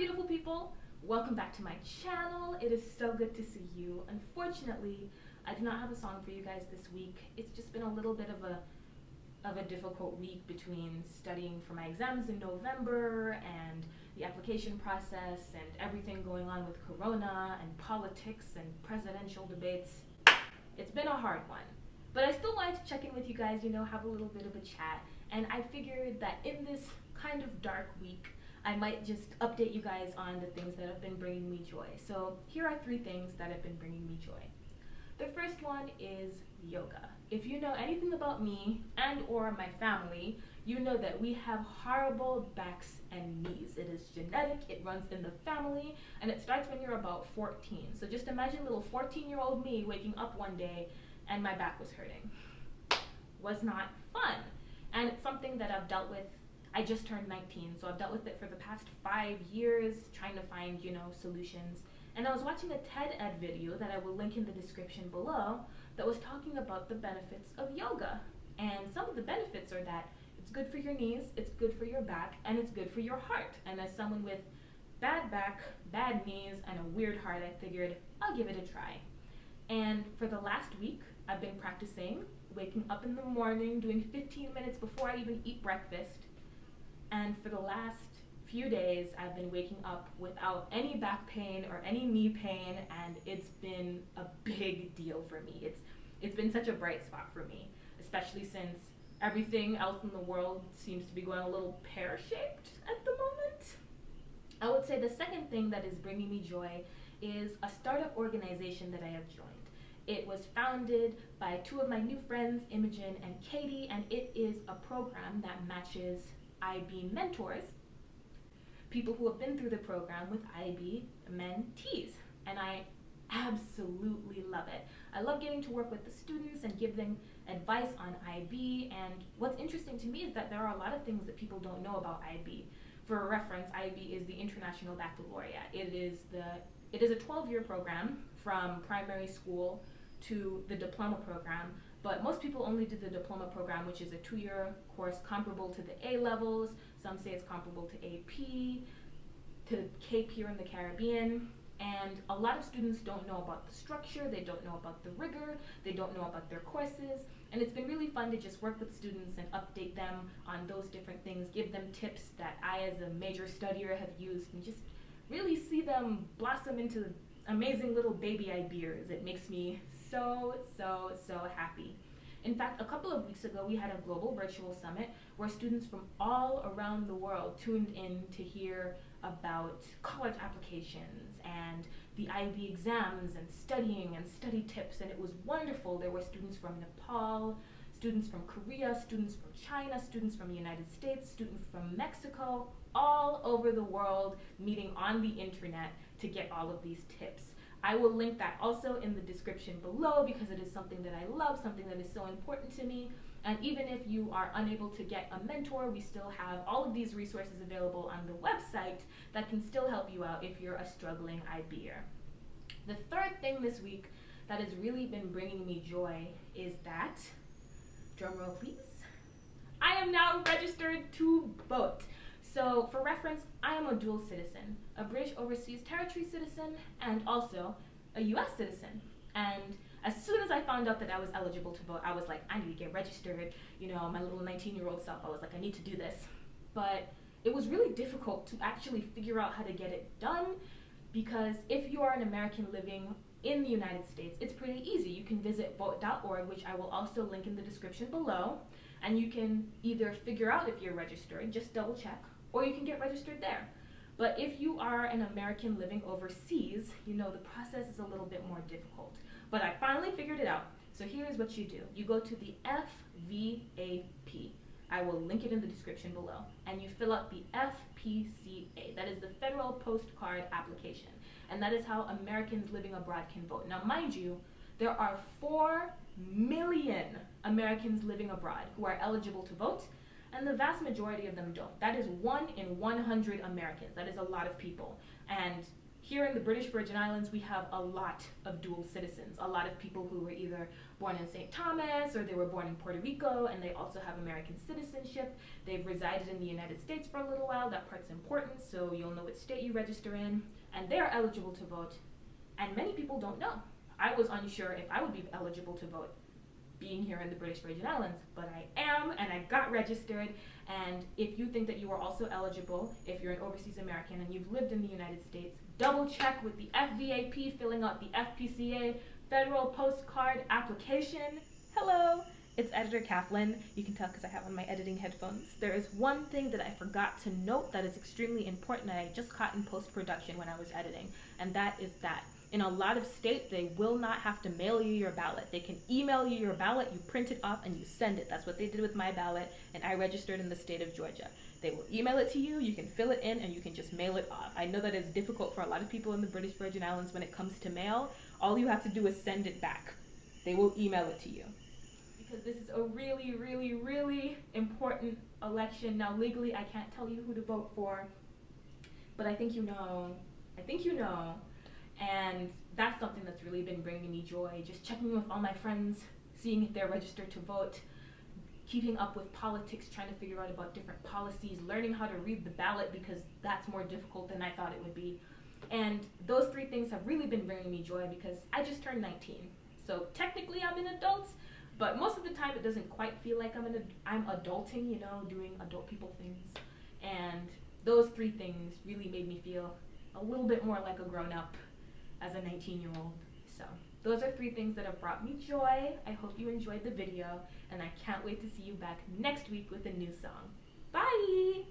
beautiful people, welcome back to my channel. It is so good to see you. Unfortunately, I do not have a song for you guys this week. It's just been a little bit of a difficult week between studying for my exams in November and the application process and everything going on with Corona and politics and presidential debates. It's been a hard one. But I still wanted to check in with you guys, have a little bit of a chat. And I figured that in this kind of dark week, I might just update you guys on the things that have been bringing me joy. So here are 3 things that have been bringing me joy. The first one is yoga. If you know anything about me and or my family, you know that we have horrible backs and knees. It is genetic, it runs in the family, and it starts when you're about 14. So just imagine little 14-year-old me waking up one day and my back was hurting. Was not fun. And it's something that I've dealt with. I just turned 19, so I've dealt with it for the past 5 years, trying to find, solutions. And I was watching a TED Ed video that I will link in the description below that was talking about the benefits of yoga. And some of the benefits are that it's good for your knees, it's good for your back, and it's good for your heart. And as someone with bad back, bad knees, and a weird heart, I figured I'll give it a try. And for the last week, I've been practicing waking up in the morning, doing 15 minutes before I even eat breakfast. And for the last few days, I've been waking up without any back pain or any knee pain, and it's been a big deal for me. It's been such a bright spot for me, especially since everything else in the world seems to be going a little pear-shaped at the moment. I would say the second thing that is bringing me joy is a startup organization that I have joined. It was founded by 2 of my new friends, Imogen and Katie, and it is a program that matches IB mentors, people who have been through the program, with IB mentees, and I absolutely love it. I love getting to work with the students and give them advice on IB, and what's interesting to me is that there are a lot of things that people don't know about IB. For reference, IB is the International Baccalaureate. It is a 12-year program from primary school to the diploma program, but most people only do the diploma program, which is a 2-year course comparable to the A-levels. Some say it's comparable to AP, to CAPE here in the Caribbean. And a lot of students don't know about the structure, they don't know about the rigor, they don't know about their courses. And it's been really fun to just work with students and update them on those different things, give them tips that I as a major studier have used, and just really see them blossom into amazing little baby IBers. It makes me so happy. In fact, a couple of weeks ago, we had a global virtual summit where students from all around the world tuned in to hear about college applications and the IB exams and studying and study tips, and it was wonderful. There were students from Nepal, students from Korea, students from China, students from the United States, students from Mexico, all over the world meeting on the internet to get all of these tips. I will link that also in the description below because it is something that I love, something that is so important to me. And even if you are unable to get a mentor, we still have all of these resources available on the website that can still help you out if you're a struggling IBer. The third thing this week that has really been bringing me joy is that, drumroll please, I am now registered to vote. So for reference, I am a dual citizen, a British Overseas Territory citizen and also a US citizen. And as soon as I found out that I was eligible to vote, I was like, I need to get registered. My little 19-year-old self, I was like, I need to do this. But it was really difficult to actually figure out how to get it done, because if you are an American living in the United States, it's pretty easy. You can visit vote.org, which I will also link in the description below, and you can either figure out if you're registered, just double check, or you can get registered there. But if you are an American living overseas, the process is a little bit more difficult. But I finally figured it out. So here's what you do. You go to the FVAP. I will link it in the description below. And you fill out the FPCA. That is the Federal Postcard Application. And that is how Americans living abroad can vote. Now, mind you, there are 4 million Americans living abroad who are eligible to vote, and the vast majority of them don't. That is 1 in 100 Americans. That is a lot of people. And here in the British Virgin Islands, we have a lot of dual citizens. A lot of people who were either born in St. Thomas or they were born in Puerto Rico, and they also have American citizenship. They've resided in the United States for a little while. That part's important, so you'll know what state you register in, and they're eligible to vote. And many people don't know. I was unsure if I would be eligible to vote being here in the British Virgin Islands, but I am, and I got registered. And if you think that you are also eligible, if you're an overseas American and you've lived in the United States, double check with the FVAP filling out the FPCA federal postcard application. Hello, it's editor Kathleen. You can tell because I have on my editing headphones. There is one thing that I forgot to note that is extremely important that I just caught in post-production when I was editing, and that is that in a lot of states, they will not have to mail you your ballot. They can email you your ballot, you print it off, and you send it. That's what they did with my ballot, and I registered in the state of Georgia. They will email it to you, you can fill it in, and you can just mail it off. I know that is difficult for a lot of people in the British Virgin Islands when it comes to mail. All you have to do is send it back. They will email it to you. Because this is a really, really, really important election. Now, legally, I can't tell you who to vote for, but I think you know. And that's something that's really been bringing me joy, just checking with all my friends, seeing if they're registered to vote, keeping up with politics, trying to figure out about different policies, learning how to read the ballot because that's more difficult than I thought it would be. And those three things have really been bringing me joy because I just turned 19. So technically I'm an adult, but most of the time it doesn't quite feel like I'm adulting, you know, doing adult people things. And those three things really made me feel a little bit more like a grown-up as a 19-year-old. So those are three things that have brought me joy. I hope you enjoyed the video, and I can't wait to see you back next week with a new song. Bye!